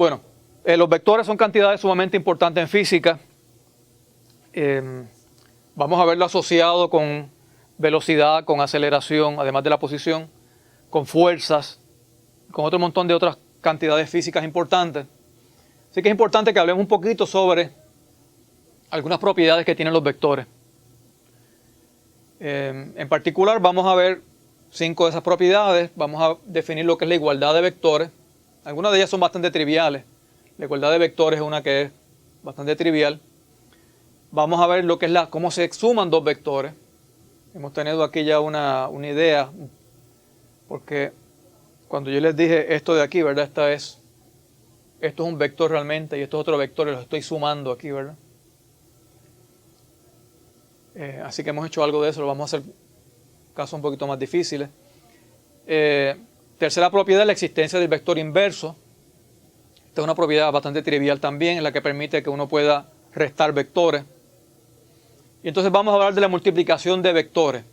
Bueno, los vectores son cantidades sumamente importantes en física. Vamos a verlo asociado con velocidad, con aceleración, además de la posición, con fuerzas, con otro montón de otras cantidades físicas importantes. Así que es importante que hablemos un poquito sobre algunas propiedades que tienen los vectores. En particular vamos a ver 5 de esas propiedades. Vamos a definir lo que es la igualdad de vectores. Algunas de ellas son bastante triviales. La igualdad de vectores es una que es bastante trivial. Vamos a ver lo que es cómo se suman dos vectores. Hemos tenido aquí ya una idea, porque cuando yo les dije esto de aquí, ¿verdad? Esto es un vector realmente y esto es otro vector y los estoy sumando aquí, ¿verdad? Así que hemos hecho algo de eso, lo vamos a hacer casos un poquito más difíciles. Tercera propiedad, la existencia del vector inverso. Esta es una propiedad bastante trivial también, en la que permite que uno pueda restar vectores. Y entonces vamos a hablar de la multiplicación de vectores.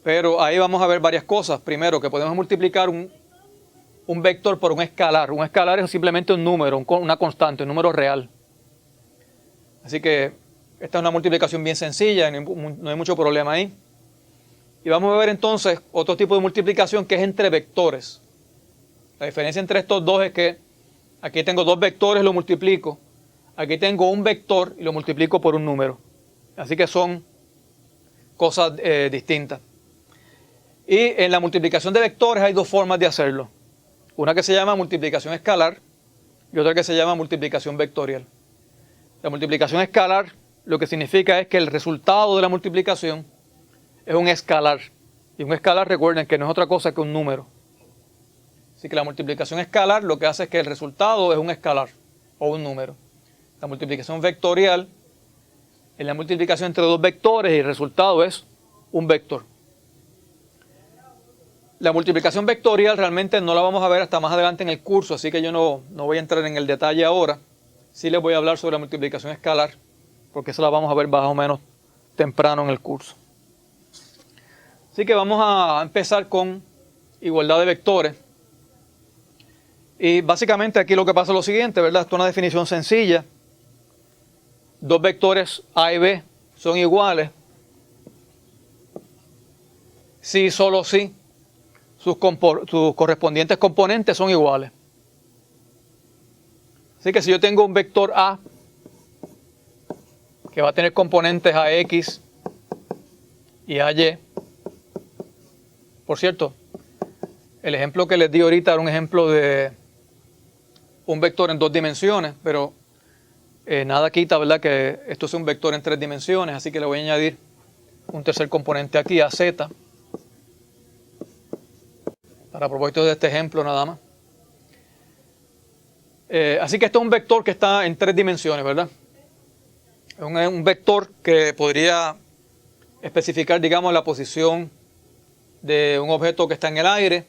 Pero ahí vamos a ver varias cosas. Primero, que podemos multiplicar un vector por un escalar. Un escalar es simplemente un número, una constante, un número real. Así que esta es una multiplicación bien sencilla, no hay mucho problema ahí. Y vamos a ver entonces otro tipo de multiplicación que es entre vectores. La diferencia entre estos dos es que aquí tengo dos vectores, lo multiplico. Aquí tengo un vector y lo multiplico por un número. Así que son cosas distintas. Y en la multiplicación de vectores hay dos formas de hacerlo. Una que se llama multiplicación escalar y otra que se llama multiplicación vectorial. La multiplicación escalar lo que significa es que el resultado de la multiplicación es un escalar. Y un escalar, recuerden que no es otra cosa que un número. Así que la multiplicación escalar lo que hace es que el resultado es un escalar o un número. La multiplicación vectorial es la multiplicación entre dos vectores y el resultado es un vector. La multiplicación vectorial realmente no la vamos a ver hasta más adelante en el curso, así que yo no voy a entrar en el detalle ahora. Sí les voy a hablar sobre la multiplicación escalar, porque esa la vamos a ver más o menos temprano en el curso. Así que vamos a empezar con igualdad de vectores. Y básicamente aquí lo que pasa es lo siguiente, ¿verdad? Esto es una definición sencilla. Dos vectores A y B son iguales si solo si sus correspondientes componentes son iguales. Así que si yo tengo un vector A que va a tener componentes AX y AY, por cierto, el ejemplo que les di ahorita era un ejemplo de un vector en 2 dimensiones, pero nada quita, ¿verdad?, que esto es un vector en 3 dimensiones, así que le voy a añadir un tercer componente aquí, AZ, para propósito de este ejemplo nada más. Así que esto es un vector que está en 3 dimensiones, ¿verdad? Es un vector que podría especificar, digamos, la posición de un objeto que está en el aire.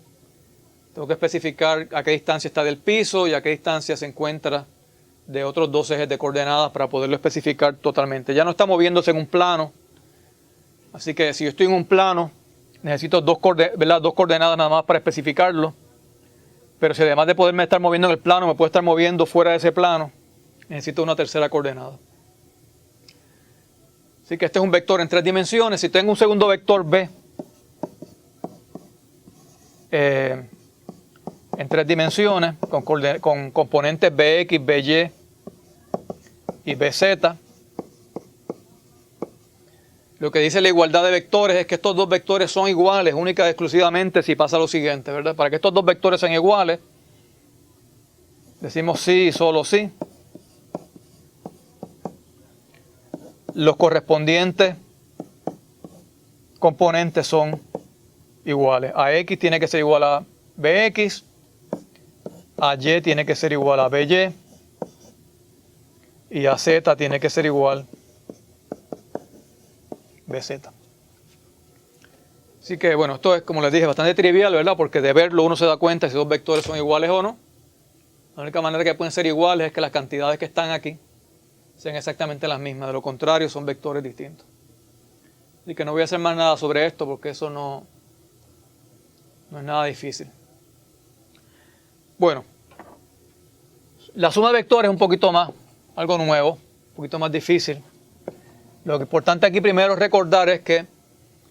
Tengo que especificar a qué distancia está del piso y a qué distancia se encuentra de otros 2 ejes de coordenadas para poderlo especificar totalmente. Ya no está moviéndose en un plano, así que si yo estoy en un plano, necesito dos coordenadas nada más para especificarlo. Pero si además de poderme estar moviendo en el plano, me puedo estar moviendo fuera de ese plano, necesito una tercera coordenada. Así que este es un vector en 3 dimensiones. Si tengo un segundo vector B, en 3 dimensiones, con componentes Bx, By y Bz. Lo que dice la igualdad de vectores es que estos dos vectores son iguales, única y exclusivamente si pasa lo siguiente, ¿verdad? Para que estos dos vectores sean iguales, decimos sí y solo sí. Los correspondientes componentes son iguales. AX tiene que ser igual a BX, AY tiene que ser igual a BY y AZ tiene que ser igual a BZ. Así que bueno, esto es, como les dije, bastante trivial, ¿verdad? Porque de verlo uno se da cuenta si dos vectores son iguales o no. La única manera que pueden ser iguales es que las cantidades que están aquí sean exactamente las mismas. De lo contrario, son vectores distintos. Así que no voy a hacer más nada sobre esto porque eso no es nada difícil. Bueno, La suma de vectores es un poquito más, algo nuevo, un poquito más difícil. Lo que es importante aquí primero recordar es que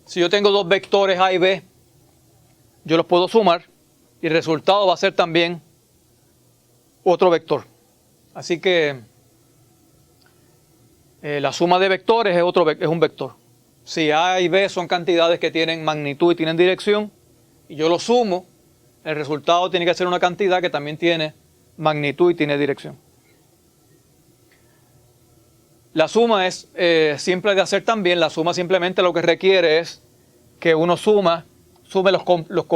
si yo tengo dos vectores A y B, yo los puedo sumar y el resultado va a ser también otro vector. Así que la suma de vectores es un vector. Si A y B son cantidades que tienen magnitud y tienen dirección, y yo lo sumo, el resultado tiene que ser una cantidad que también tiene magnitud y tiene dirección. La suma es simple de hacer también. La suma simplemente lo que requiere es que uno sume los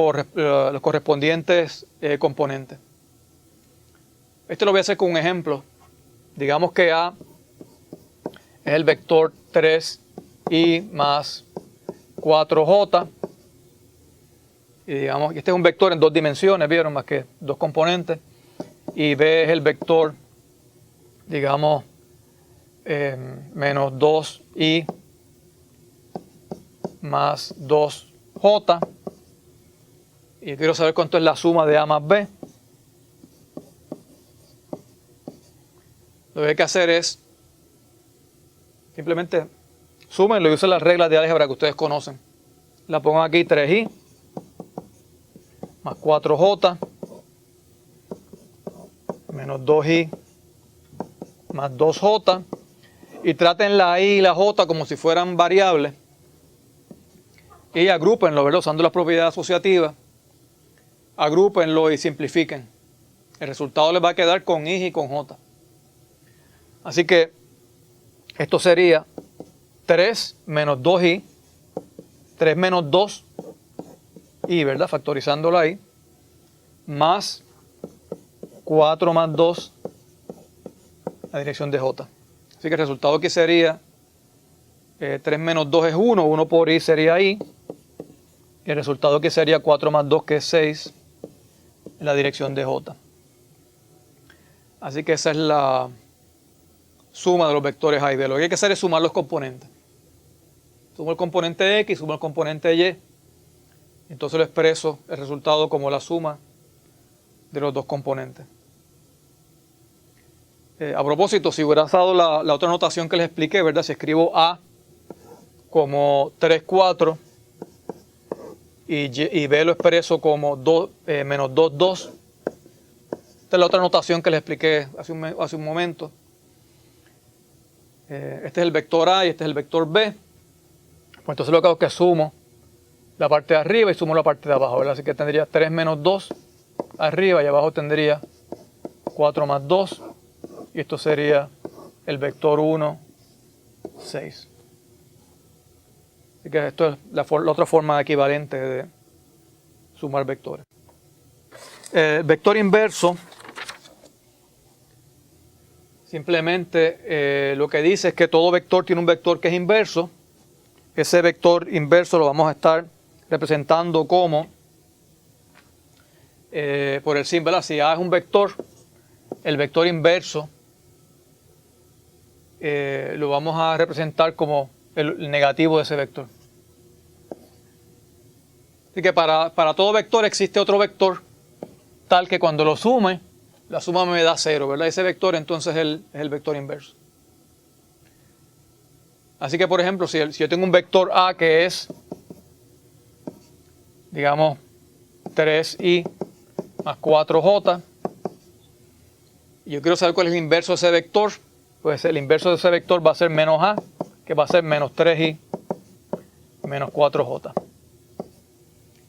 correspondientes componentes. Esto lo voy a hacer con un ejemplo. Digamos que A es el vector 3i más 4j. Y digamos, este es un vector en dos dimensiones, ¿vieron? Más que dos componentes. Y B es el vector, digamos, menos 2i más 2j. Y quiero saber cuánto es la suma de A más B. Lo que hay que hacer es simplemente súmenlo y usen las reglas de álgebra que ustedes conocen. La pongo aquí 3i más 4j menos 2i más 2j. Y traten la i y la j como si fueran variables. Y agrúpenlo, ¿verdad? Usando las propiedades asociativas. Agrúpenlo y simplifiquen. El resultado les va a quedar con i y con j. Así que esto sería 3 menos 2i, 3 menos 2i, ¿verdad? Factorizándola ahí, más 4 más 2, la dirección de j. Así que el resultado aquí sería 3 menos 2 es 1, 1 por i sería i, y el resultado aquí sería 4 más 2, que es 6, en la dirección de j. Así que esa es la suma de los vectores A y B. Lo que hay que hacer es sumar los componentes. Sumo el componente X, sumo el componente Y. Entonces lo expreso el resultado como la suma de los dos componentes. A propósito, si hubiera dado la otra notación que les expliqué, ¿verdad? Si escribo A como 3, 4 y B lo expreso como menos 2, 2. Esta es la otra notación que les expliqué hace un momento. Este es el vector A y este es el vector B. Pues entonces lo que hago es que sumo la parte de arriba y sumo la parte de abajo, ¿verdad? Así que tendría 3 menos 2 arriba y abajo tendría 4 más 2. Y esto sería el vector 1, 6. Así que esto es la otra forma equivalente de sumar vectores. Vector inverso. Simplemente lo que dice es que todo vector tiene un vector que es inverso. Ese vector inverso lo vamos a estar representando como, por el símbolo, si A es un vector, el vector inverso lo vamos a representar como el negativo de ese vector. Así que para todo vector existe otro vector tal que cuando lo sume, la suma me da 0, ¿verdad? Ese vector entonces es el vector inverso. Así que, por ejemplo, si yo tengo un vector A que es, digamos, 3i más 4j, y yo quiero saber cuál es el inverso de ese vector, pues el inverso de ese vector va a ser menos A, que va a ser menos 3i menos 4j.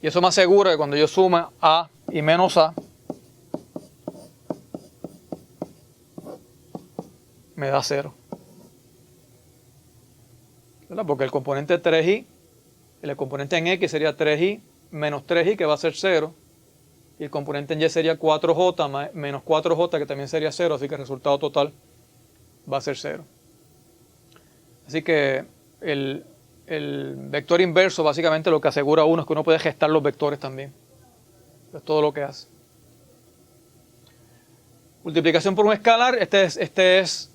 Y eso me asegura que cuando yo sume A y menos A, me da 0. ¿Verdad? Porque el componente 3i, el componente en X sería 3i menos 3i, que va a ser 0. Y el componente en Y sería 4j menos 4j, que también sería 0. Así que el resultado total va a ser 0. Así que el vector inverso básicamente lo que asegura a uno es que uno puede gestar los vectores también. Es todo lo que hace. Multiplicación por un escalar. Este es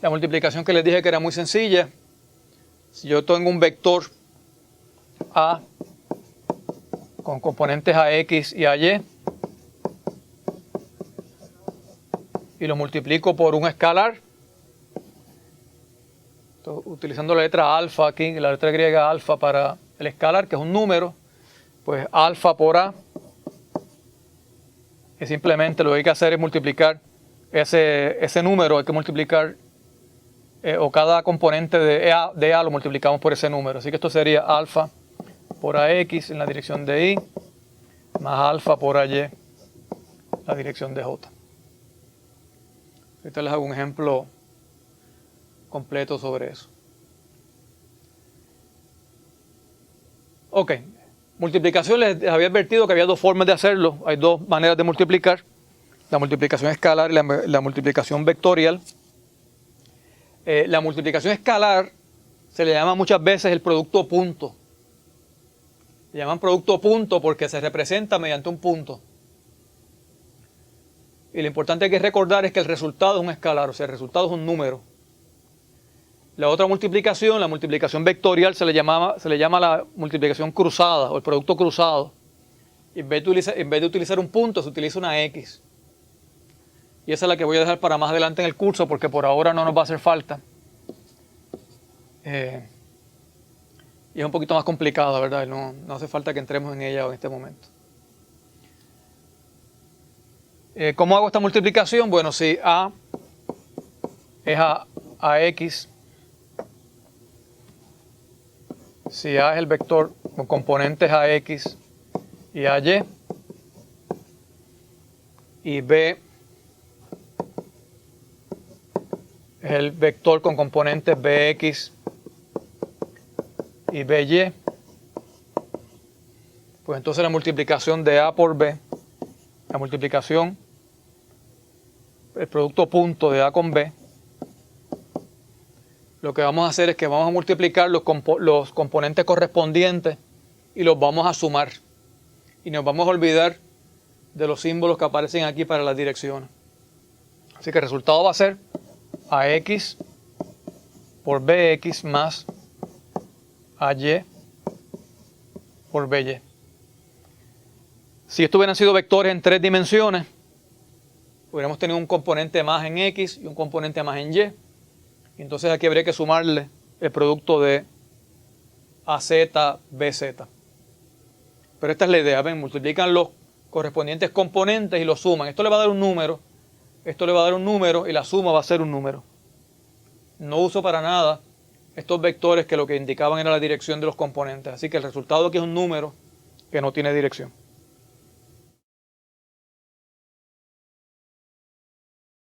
la multiplicación que les dije que era muy sencilla. Si yo tengo un vector A con componentes AX y AY, y lo multiplico por un escalar. Entonces, utilizando la letra alfa aquí, la letra griega alfa para el escalar, que es un número, pues alfa por A, y simplemente lo que hay que hacer es multiplicar ese número, hay que multiplicar, o cada componente de A lo multiplicamos por ese número. Así que esto sería alfa por AX en la dirección de Y, más alfa por AY, la dirección de J. Ahorita les hago un ejemplo completo sobre eso. Ok, multiplicación, les había advertido que había dos formas de hacerlo. Hay dos maneras de multiplicar: la multiplicación escalar y la multiplicación vectorial. La multiplicación escalar se le llama muchas veces el producto punto. Le llaman producto punto porque se representa mediante un punto. Y lo importante que recordar es que el resultado es un escalar, o sea, el resultado es un número. La otra multiplicación, la multiplicación vectorial, se le llama la multiplicación cruzada o el producto cruzado. Y en vez de utilizar un punto, se utiliza una X. Y esa es la que voy a dejar para más adelante en el curso porque por ahora no nos va a hacer falta. Y es un poquito más complicada, ¿verdad? No hace falta que entremos en ella en este momento. ¿Cómo hago esta multiplicación? Bueno, si A es a X, si A es el vector con componentes AX y AY, y B es el vector con componentes BX y BY, pues entonces la multiplicación de A por B, la multiplicación, el producto punto de A con B, lo que vamos a hacer es que vamos a multiplicar los componentes correspondientes y los vamos a sumar. Y nos vamos a olvidar de los símbolos que aparecen aquí para las direcciones. Así que el resultado va a ser AX por BX más AY por BY. Si esto hubieran sido vectores en 3 dimensiones, hubiéramos tenido un componente más en X y un componente más en Y. Y entonces aquí habría que sumarle el producto de AZ, BZ. Pero esta es la idea, ven, multiplican los correspondientes componentes y los suman. Esto le va a dar un número, esto le va a dar un número y la suma va a ser un número. No uso para nada estos vectores que lo que indicaban era la dirección de los componentes. Así que el resultado aquí es un número que no tiene dirección.